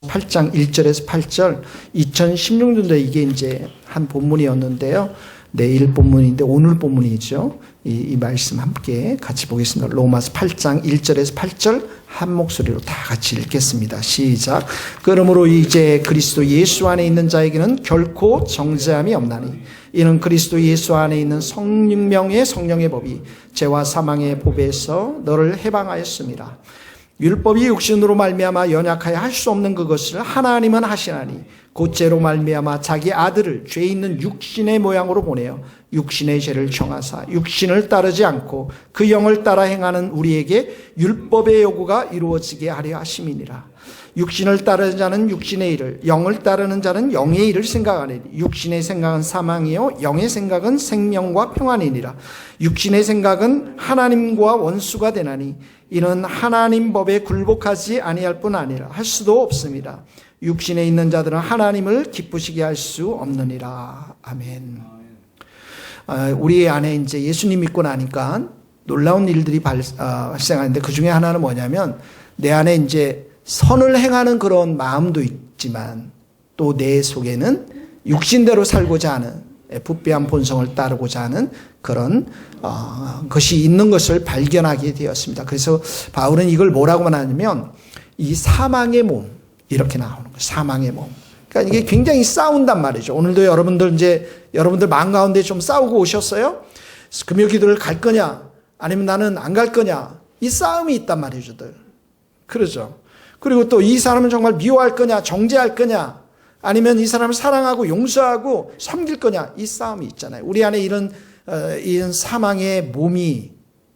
8장 1절에서 8절 2016년도에 이게 이제 한 본문이었는데요. 내일 본문인데 오늘 본문이죠. 이 말씀 함께 같이 보겠습니다. 로마서 8장 1절에서 8절 한 목소리로 다 같이 읽겠습니다. 시작. 그러므로 이제 그리스도 예수 안에 있는 자에게는 결코 정죄함이 없나니 이는 그리스도 예수 안에 있는 성령의 법이 죄와 사망의 법에서 너를 해방하였습니다. 율법이 육신으로 말미암아 연약하여 할 수 없는 그것을 하나님은 하시나니 곧 죄로 말미암아 자기 아들을 죄 있는 육신의 모양으로 보내어 육신의 죄를 정하사 육신을 따르지 않고 그 영을 따라 행하는 우리에게 율법의 요구가 이루어지게 하려 하심이니라. 육신을 따르는 자는 육신의 일을, 영을 따르는 자는 영의 일을 생각하느니 육신의 생각은 사망이요 영의 생각은 생명과 평안이니라. 육신의 생각은 하나님과 원수가 되나니 이는 하나님 법에 굴복하지 아니할 뿐 아니라 할 수도 없습니다. 육신에 있는 자들은 하나님을 기쁘시게 할 수 없느니라. 아멘. 우리 안에 이제 예수님 믿고 나니까 놀라운 일들이 발생하는데 그 중에 하나는 뭐냐면 내 안에 이제 선을 행하는 그런 마음도 있지만 또 내 속에는 육신대로 살고자 하는 부패한 본성을 따르고자 하는 그런 것이 있는 것을 발견하게 되었습니다. 그래서 바울은 이걸 뭐라고 말하냐면 이 사망의 몸 이렇게 나오는 거예요. 사망의 몸. 그러니까 이게 굉장히 싸운단 말이죠. 오늘도 여러분들 마음 가운데 좀 싸우고 오셨어요? 금요 기도를 갈 거냐 아니면 나는 안 갈 거냐 이 싸움이 있단 말이죠. 그러죠. 그리고 또 이 사람은 정말 미워할 거냐 정죄할 거냐 아니면 이 사람을 사랑하고 용서하고 섬길 거냐 이 싸움이 있잖아요. 우리 안에 이런 사망의 몸이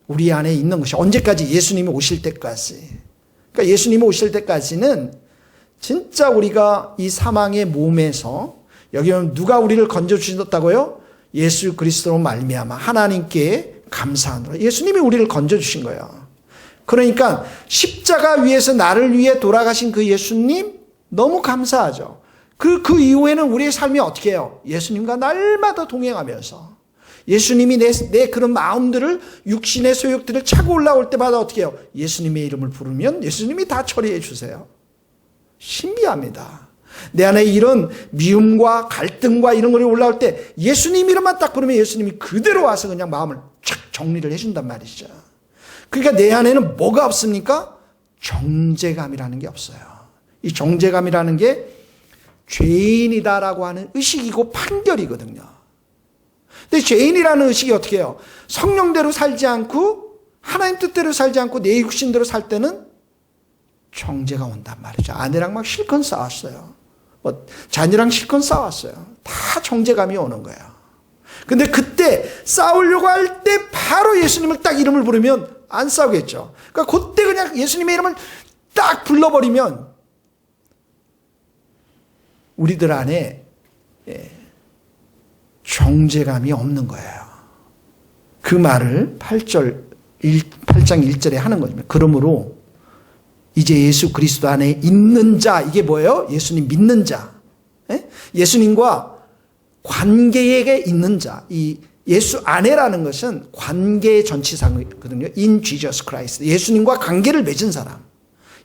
우리 안에 있는 것이 언제까지? 예수님이 오실 때까지. 그러니까 예수님이 오실 때까지는 진짜 우리가 이 사망의 몸에서 여기 보면 누가 우리를 건져주셨다고요? 예수 그리스도로 말미암아 하나님께 감사하노라. 예수님이 우리를 건져주신 거예요. 그러니까 십자가 위에서 나를 위해 돌아가신 그 예수님 너무 감사하죠. 그 이후에는 우리의 삶이 어떻게 해요? 예수님과 날마다 동행하면서 예수님이 내 그런 마음들을 육신의 소욕들을 차고 올라올 때마다 어떻게 해요? 예수님의 이름을 부르면 예수님이 다 처리해 주세요. 신비합니다. 내 안에 이런 미움과 갈등과 이런 것이 올라올 때 예수님 이름만 딱 부르면 예수님이 그대로 와서 그냥 마음을 쫙 정리를 해준단 말이죠. 그러니까 내 안에는 뭐가 없습니까? 정죄감이라는 게 없어요. 이 정죄감이라는 게 죄인이다라고 하는 의식이고 판결이거든요. 근데 죄인이라는 의식이 어떻게 해요? 성령대로 살지 않고 하나님 뜻대로 살지 않고 내 육신대로 살 때는 정죄가 온단 말이죠. 아내랑 막 실컷 싸웠어요. 자녀랑 실컷 싸웠어요. 다 정죄감이 오는 거예요. 근데 그때 싸우려고 할 때 바로 예수님을 딱 이름을 부르면 안 싸우겠죠. 그러니까 그때 그냥 예수님의 이름을 딱 불러버리면 우리들 안에 정죄감이 없는 거예요. 그 말을 8장 1절에 하는 겁니다. 그러므로 이제 예수 그리스도 안에 있는 자, 이게 뭐예요? 예수님 믿는 자. 예수님과 관계에 있는 자. 이 예수 안에라는 것은 관계의 전치사거든요. In Jesus Christ. 예수님과 관계를 맺은 사람.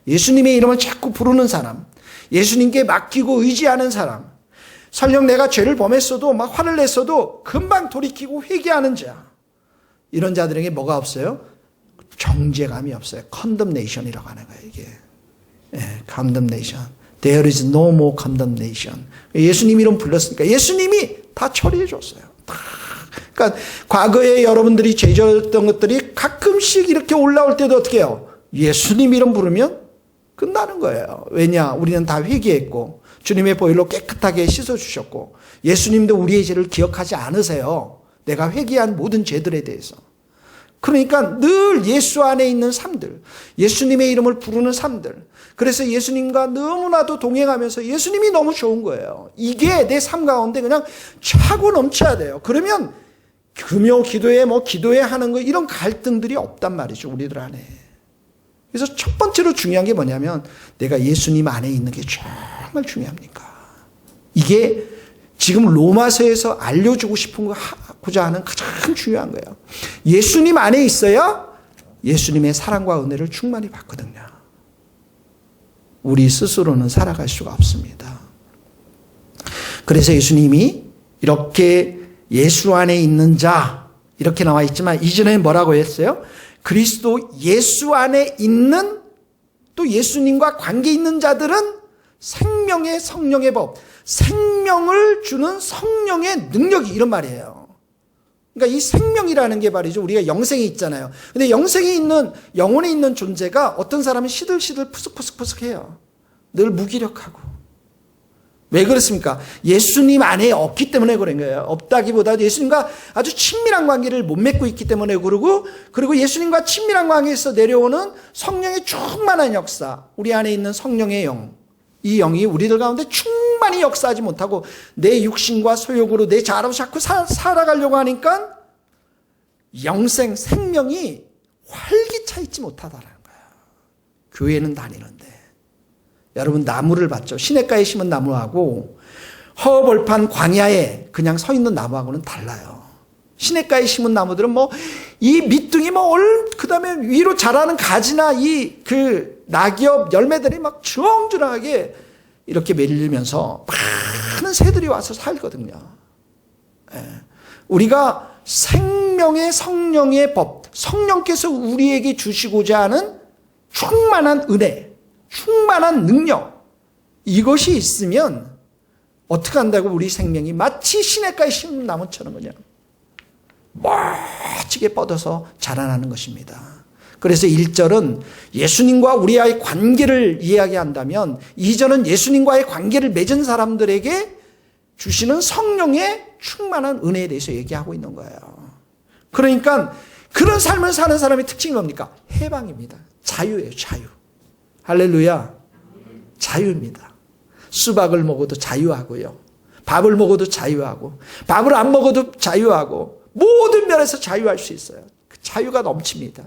예수님의 이름을 자꾸 부르는 사람. 예수님께 맡기고 의지하는 사람. 설령 내가 죄를 범했어도 막 화를 냈어도 금방 돌이키고 회개하는 자. 이런 자들에게 뭐가 없어요? 정죄감이 없어요. condemnation이라고 하는 거예요, 이게. condemnation. There is no more condemnation. 예수님 이름 불렀으니까 예수님이 다 처리해 줬어요. 그러니까 과거에 여러분들이 죄 지었던 것들이 가끔씩 이렇게 올라올 때도 어떻게 해요? 예수님 이름 부르면 끝나는 거예요. 왜냐? 우리는 다 회개했고 주님의 보혈로 깨끗하게 씻어주셨고 예수님도 우리의 죄를 기억하지 않으세요. 내가 회개한 모든 죄들에 대해서. 그러니까 늘 예수 안에 있는 삶들, 예수님의 이름을 부르는 삶들. 그래서 예수님과 너무나도 동행하면서 예수님이 너무 좋은 거예요. 이게 내 삶 가운데 그냥 차고 넘쳐야 돼요. 그러면 금요 기도에 기도에 하는 거 이런 갈등들이 없단 말이죠, 우리들 안에. 그래서 첫 번째로 중요한 게 뭐냐면 내가 예수님 안에 있는 게 정말 중요합니까? 이게 지금 로마서에서 알려주고 싶은 거 하고자 하는 가장 중요한 거예요. 예수님 안에 있어야 예수님의 사랑과 은혜를 충만히 받거든요. 우리 스스로는 살아갈 수가 없습니다. 그래서 예수님이 이렇게 예수 안에 있는 자 이렇게 나와 있지만 이전에 뭐라고 했어요? 그리스도 예수 안에 있는 또 예수님과 관계 있는 자들은 생명의 성령의 법, 생명을 주는 성령의 능력이 이런 말이에요. 그러니까 이 생명이라는 게 말이죠. 우리가 영생이 있잖아요. 근데 영생이 있는, 영혼에 있는 존재가 어떤 사람은 시들시들 푸석푸석해요. 늘 무기력하고. 왜 그렇습니까? 예수님 안에 없기 때문에 그런 거예요. 없다기보다 예수님과 아주 친밀한 관계를 못 맺고 있기 때문에 그리고 예수님과 친밀한 관계에서 내려오는 성령의 충만한 역사, 우리 안에 있는 성령의 영, 이 영이 우리들 가운데 충만히 역사하지 못하고 내 육신과 소욕으로 내 자아로 자꾸 살아가려고 하니까 영생, 생명이 활기차 있지 못하다라는 거예요. 교회는 다니는데. 여러분 나무를 봤죠? 시냇가에 심은 나무하고 허벌판 광야에 그냥 서 있는 나무하고는 달라요. 시냇가에 심은 나무들은 이 밑둥이 그다음에 위로 자라는 가지나 그 낙엽 열매들이 막 주렁주렁하게 이렇게 밀리면서 많은 새들이 와서 살거든요. 우리가 생명의 성령의 법, 성령께서 우리에게 주시고자 하는 충만한 은혜, 충만한 능력, 이것이 있으면 어떻게 한다고 우리 생명이 마치 시냇가에 심은 나무처럼 그냥 멋지게 뻗어서 자라나는 것입니다. 그래서 1절은 예수님과 우리와의 관계를 이야기한다면 2절은 예수님과의 관계를 맺은 사람들에게 주시는 성령의 충만한 은혜에 대해서 얘기하고 있는 거예요. 그러니까 그런 삶을 사는 사람의 특징이 뭡니까? 해방입니다. 자유예요, 자유. 할렐루야. 자유입니다. 수박을 먹어도 자유하고요. 밥을 먹어도 자유하고, 밥을 안 먹어도 자유하고, 모든 면에서 자유할 수 있어요. 그 자유가 넘칩니다.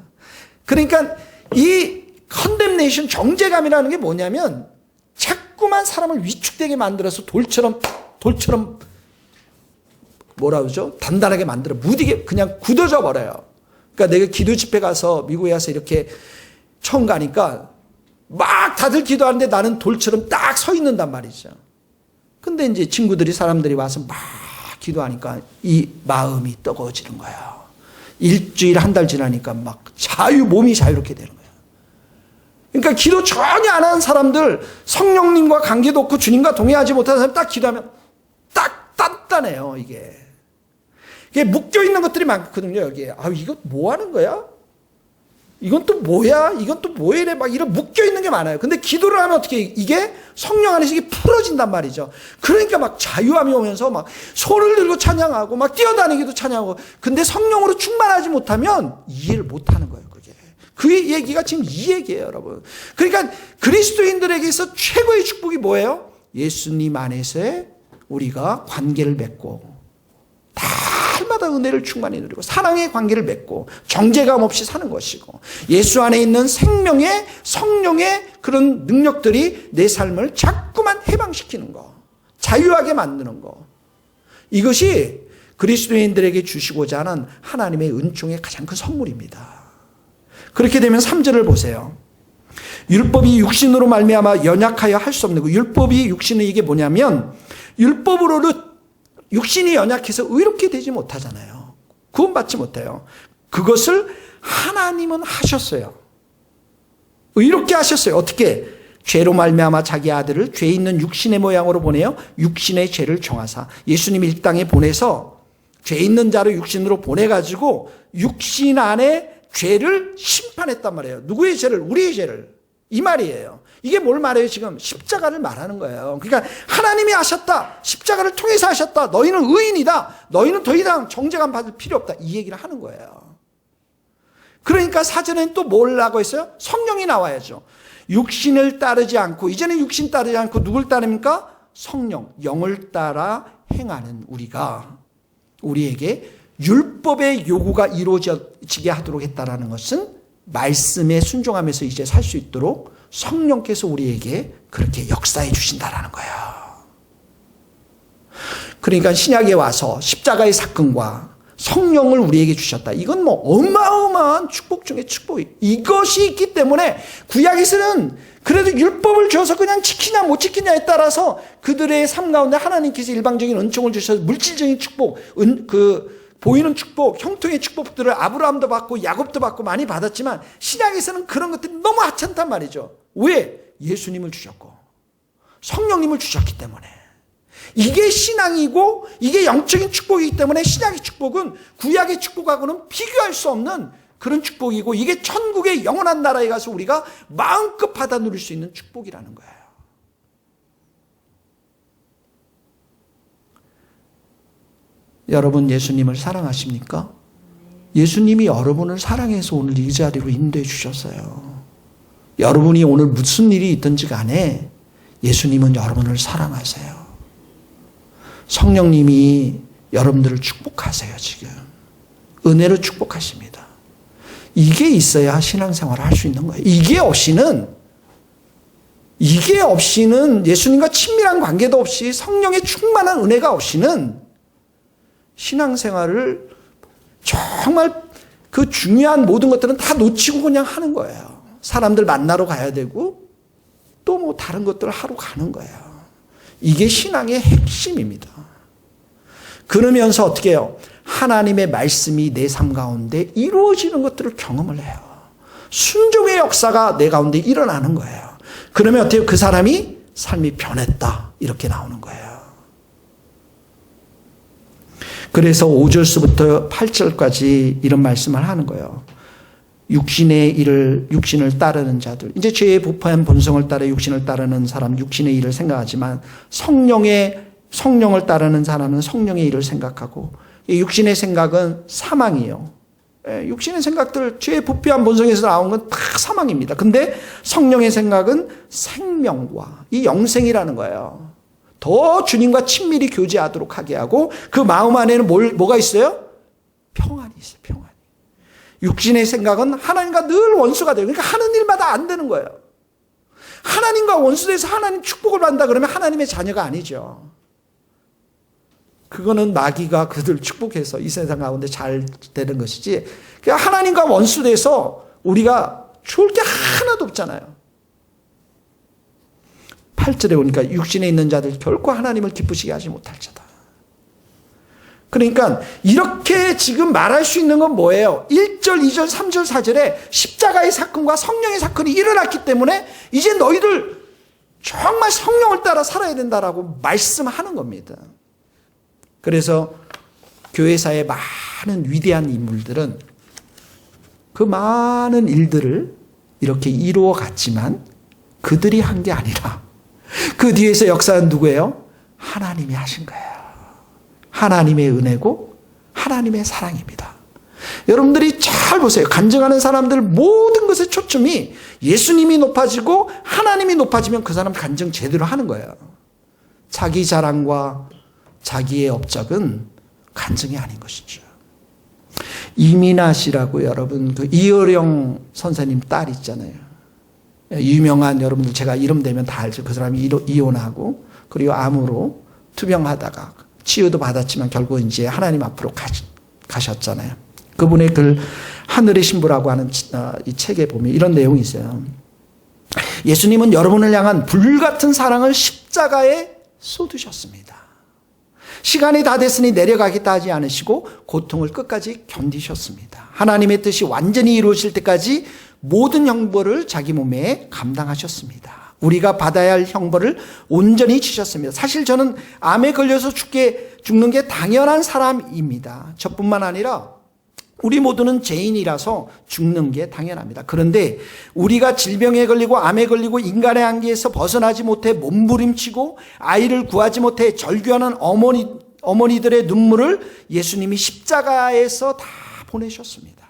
그러니까 이 컨뎀네이션, 정죄감이라는 게 뭐냐면 자꾸만 사람을 위축되게 만들어서 돌처럼 뭐라 그러죠? 단단하게 만들어 무디게 그냥 굳어져 버려요. 그러니까 내가 기도 집회 가서 미국에 와서 이렇게 처음 가니까 막 다들 기도하는데 나는 돌처럼 딱 서 있는단 말이죠. 근데 이제 친구들이, 사람들이 와서 막 기도하니까 이 마음이 뜨거워지는 거예요. 일주일, 한 달 지나니까 막 몸이 자유롭게 되는 거예요. 그러니까 기도 전혀 안 하는 사람들, 성령님과 관계도 없고 주님과 동의하지 못하는 사람 딱 기도하면 딱 단단해요, 이게. 이게 묶여있는 것들이 많거든요, 여기에. 이거 뭐 하는 거야? 이건 또 뭐야? 이건 또 뭐래? 막 이런 묶여있는 게 많아요. 근데 기도를 하면 어떻게 이게 성령 안에서 이게 풀어진단 말이죠. 그러니까 막 자유함이 오면서 막 손을 들고 찬양하고 막 뛰어다니기도 찬양하고. 근데 성령으로 충만하지 못하면 이해를 못 하는 거예요, 그게. 그 얘기가 지금 이 얘기예요, 여러분. 그러니까 그리스도인들에게서 최고의 축복이 뭐예요? 예수님 안에서의 우리가 관계를 맺고 날마다 은혜를 충만히 누리고 사랑의 관계를 맺고 정죄감 없이 사는 것이고 예수 안에 있는 생명의 성령의 그런 능력들이 내 삶을 자꾸만 해방시키는 거, 자유하게 만드는 거, 이것이 그리스도인들에게 주시고자 하는 하나님의 은총의 가장 큰 선물입니다. 그렇게 되면 3절을 보세요. 율법이 육신으로 말미암아 연약하여 할 수 없는 거. 율법이 육신은 이게 뭐냐면 율법으로는 육신이 연약해서 의롭게 되지 못하잖아요. 구원받지 못해요. 그것을 하나님은 하셨어요. 의롭게 하셨어요. 어떻게? 죄로 말미암아 자기 아들을 죄 있는 육신의 모양으로 보내어 육신의 죄를 정하사, 예수님 이 땅에 보내서 죄 있는 자를 육신으로 보내가지고 육신 안에 죄를 심판했단 말이에요. 누구의 죄를? 우리의 죄를. 이 말이에요. 이게 뭘 말해요? 지금 십자가를 말하는 거예요. 그러니까 하나님이 하셨다. 십자가를 통해서 하셨다. 너희는 의인이다. 너희는 더 이상 정죄감 받을 필요 없다. 이 얘기를 하는 거예요. 그러니까 사전에는 또 뭐라고 했어요? 성령이 나와야죠. 육신을 따르지 않고, 이제는 육신 따르지 않고 누굴 따릅니까? 성령, 영을 따라 행하는 우리가, 우리에게 율법의 요구가 이루어지게 하도록 했다라는 것은 말씀에 순종하면서 이제 살 수 있도록 성령께서 우리에게 그렇게 역사해 주신다라는 거예요. 그러니까 신약에 와서 십자가의 사건과 성령을 우리에게 주셨다. 이건 뭐 어마어마한 축복 중에 축복이. 이것이 있기 때문에 구약에서는 그래도 율법을 줘서 그냥 지키냐 못 지키냐에 따라서 그들의 삶 가운데 하나님께서 일방적인 은총을 주셔서 물질적인 축복, 보이는 축복, 형통의 축복들을 아브라함도 받고 야곱도 받고 많이 받았지만 신약에서는 그런 것들이 너무 하찮단 말이죠. 왜? 예수님을 주셨고 성령님을 주셨기 때문에. 이게 신앙이고 이게 영적인 축복이기 때문에 신약의 축복은 구약의 축복하고는 비교할 수 없는 그런 축복이고 이게 천국의 영원한 나라에 가서 우리가 마음껏 받아 누릴 수 있는 축복이라는 거예요. 여러분 예수님을 사랑하십니까? 예수님이 여러분을 사랑해서 오늘 이 자리로 인도해 주셨어요. 여러분이 오늘 무슨 일이 있든지 간에 예수님은 여러분을 사랑하세요. 성령님이 여러분들을 축복하세요. 지금 은혜로 축복하십니다. 이게 있어야 신앙생활을 할 수 있는 거예요. 이게 없이는 예수님과 친밀한 관계도 없이 성령의 충만한 은혜가 없이는 신앙생활을 정말 그 중요한 모든 것들은 다 놓치고 그냥 하는 거예요. 사람들 만나러 가야 되고 또 뭐 다른 것들을 하러 가는 거예요. 이게 신앙의 핵심입니다. 그러면서 어떻게 해요? 하나님의 말씀이 내 삶 가운데 이루어지는 것들을 경험을 해요. 순종의 역사가 내 가운데 일어나는 거예요. 그러면 어때요? 그 사람이 삶이 변했다. 이렇게 나오는 거예요. 그래서 5절서부터 8절까지 이런 말씀을 하는 거예요. 육신을 따르는 자들. 이제 죄의 부패한 본성을 따라 육신을 따르는 사람, 육신의 일을 생각하지만 성령을 따르는 사람은 성령의 일을 생각하고, 육신의 생각은 사망이에요. 육신의 생각들, 죄의 부패한 본성에서 나온 건 다 사망입니다. 근데 성령의 생각은 생명과 이 영생이라는 거예요. 더 주님과 친밀히 교제하도록 하게 하고 그 마음 안에는 뭐가 있어요? 평안이 있어요. 평안이. 육신의 생각은 하나님과 늘 원수가 돼요. 그러니까 하는 일마다 안 되는 거예요. 하나님과 원수돼서 하나님 축복을 받는다 그러면 하나님의 자녀가 아니죠. 그거는 마귀가 그들 축복해서 이 세상 가운데 잘 되는 것이지, 그러니까 하나님과 원수돼서 우리가 좋을 게 하나도 없잖아요. 8절에 보니까 육신에 있는 자들 결코 하나님을 기쁘시게 하지 못할 자다. 그러니까 이렇게 지금 말할 수 있는 건 뭐예요? 1절, 2절, 3절, 4절에 십자가의 사건과 성령의 사건이 일어났기 때문에 이제 너희들 정말 성령을 따라 살아야 된다라고 말씀하는 겁니다. 그래서 교회사의 많은 위대한 인물들은 그 많은 일들을 이렇게 이루어 갔지만 그들이 한 게 아니라 그 뒤에서 역사는 누구예요? 하나님이 하신 거예요. 하나님의 은혜고 하나님의 사랑입니다. 여러분들이 잘 보세요. 간증하는 사람들 모든 것의 초점이 예수님이 높아지고 하나님이 높아지면 그 사람 간증 제대로 하는 거예요. 자기 자랑과 자기의 업적은 간증이 아닌 것이죠. 이민아 씨라고 여러분 그 이어령 선생님 딸 있잖아요. 유명한, 여러분들 제가 이름 대면 다 알죠. 그 사람이 이혼하고 그리고 암으로 투병하다가 치유도 받았지만 결국 이제 하나님 앞으로 가셨잖아요. 그분의 글 하늘의 신부라고 하는 이 책에 보면 이런 내용이 있어요. 예수님은 여러분을 향한 불같은 사랑을 십자가에 쏟으셨습니다. 시간이 다 됐으니 내려가겠다 하지 않으시고 고통을 끝까지 견디셨습니다. 하나님의 뜻이 완전히 이루어질 때까지 모든 형벌을 자기 몸에 감당하셨습니다. 우리가 받아야 할 형벌을 온전히 지셨습니다. 사실 저는 암에 걸려서 죽는 게 당연한 사람입니다. 저뿐만 아니라 우리 모두는 죄인이라서 죽는 게 당연합니다. 그런데 우리가 질병에 걸리고 암에 걸리고 인간의 한계에서 벗어나지 못해 몸부림치고 아이를 구하지 못해 절규하는 어머니들의 눈물을 예수님이 십자가에서 다 보내셨습니다.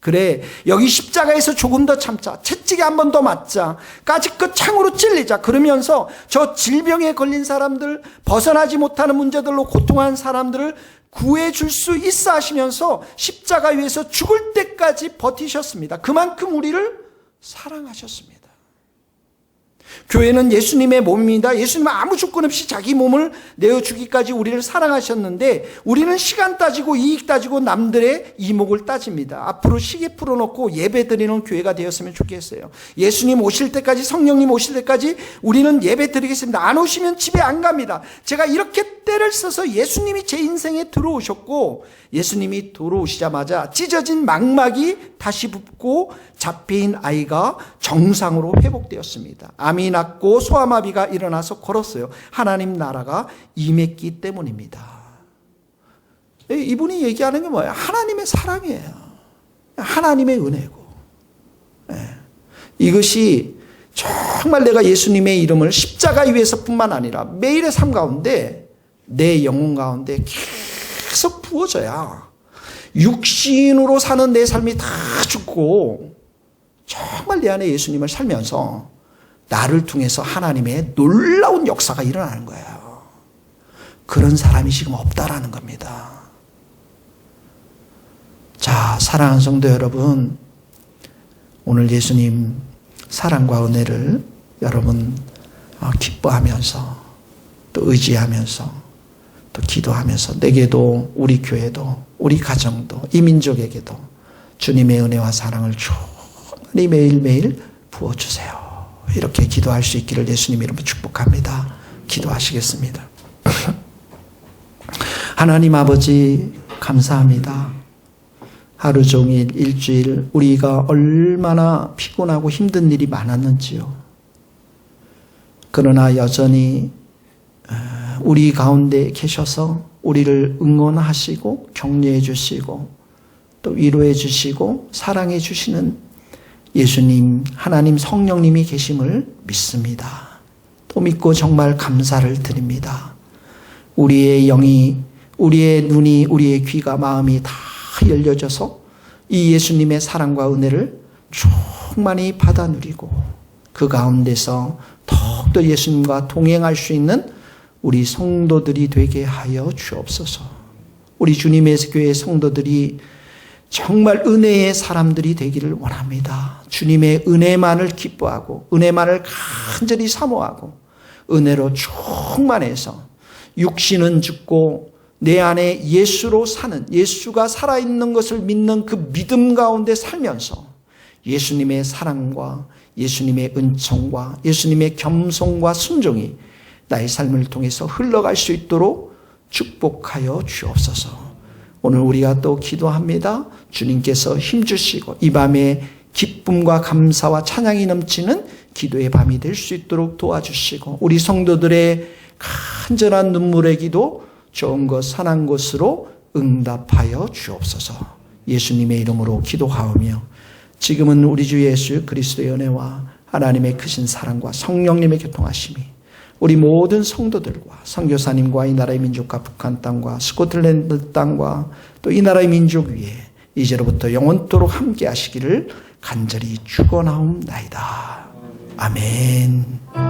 그래, 여기 십자가에서 조금 더 참자, 채찍에 한 번 더 맞자, 까짓것 창으로 찔리자, 그러면서 저 질병에 걸린 사람들, 벗어나지 못하는 문제들로 고통하는 사람들을 구해줄 수 있어 하시면서 십자가 위에서 죽을 때까지 버티셨습니다. 그만큼 우리를 사랑하셨습니다. 교회는 예수님의 몸입니다. 예수님은 아무 조건 없이 자기 몸을 내어주기까지 우리를 사랑하셨는데 우리는 시간 따지고 이익 따지고 남들의 이목을 따집니다. 앞으로 시계 풀어놓고 예배 드리는 교회가 되었으면 좋겠어요. 예수님 오실 때까지, 성령님 오실 때까지 우리는 예배 드리겠습니다. 안 오시면 집에 안 갑니다. 제가 이렇게 때를 써서 예수님이 제 인생에 들어오셨고 예수님이 들어오시자마자 찢어진 망막이 다시 붓고 잡혀인 아이가 정상으로 회복되었습니다. 암이 낫고 소아마비가 일어나서 걸었어요. 하나님 나라가 임했기 때문입니다. 이분이 얘기하는 게 뭐예요? 하나님의 사랑이에요. 하나님의 은혜고. 이것이 정말 내가 예수님의 이름을 십자가 위에서뿐만 아니라 매일의 삶 가운데 내 영혼 가운데 계속 부어져야 육신으로 사는 내 삶이 다 죽고 정말 내 안에 예수님을 살면서 나를 통해서 하나님의 놀라운 역사가 일어나는 거예요. 그런 사람이 지금 없다라는 겁니다. 자, 사랑하는 성도 여러분, 오늘 예수님 사랑과 은혜를 여러분 기뻐하면서 또 의지하면서 또 기도하면서 내게도 우리 교회도 우리 가정도 이 민족에게도 주님의 은혜와 사랑을 충분히 매일매일 부어주세요. 이렇게 기도할 수 있기를 예수님 이름으로 축복합니다. 기도하시겠습니다. 하나님 아버지 감사합니다. 하루 종일 일주일 우리가 얼마나 피곤하고 힘든 일이 많았는지요. 그러나 여전히 우리 가운데 계셔서 우리를 응원하시고 격려해 주시고 또 위로해 주시고 사랑해 주시는 예수님, 하나님 성령님이 계심을 믿습니다. 또 믿고 정말 감사를 드립니다. 우리의 영이, 우리의 눈이, 우리의 귀가, 마음이 다 열려져서 이 예수님의 사랑과 은혜를 충만히 받아 누리고 그 가운데서 더욱더 예수님과 동행할 수 있는 우리 성도들이 되게 하여 주옵소서. 우리 주님의 교회 성도들이 정말 은혜의 사람들이 되기를 원합니다. 주님의 은혜만을 기뻐하고 은혜만을 간절히 사모하고 은혜로 충만해서 육신은 죽고 내 안에 예수로 사는, 예수가 살아있는 것을 믿는 그 믿음 가운데 살면서 예수님의 사랑과 예수님의 은총과 예수님의 겸손과 순종이 나의 삶을 통해서 흘러갈 수 있도록 축복하여 주옵소서. 오늘 우리가 또 기도합니다. 주님께서 힘주시고 이 밤에 기쁨과 감사와 찬양이 넘치는 기도의 밤이 될 수 있도록 도와주시고 우리 성도들의 간절한 눈물의 기도 좋은 것 선한 것으로 응답하여 주옵소서. 예수님의 이름으로 기도하오며 지금은 우리 주 예수 그리스도의 은혜와 하나님의 크신 사랑과 성령님의 교통하심이 우리 모든 성도들과 선교사님과 이 나라의 민족과 북한 땅과 스코틀랜드 땅과 또 이 나라의 민족 위에 이제로부터 영원토록 함께 하시기를 간절히 축원하옵나이다. 아멘.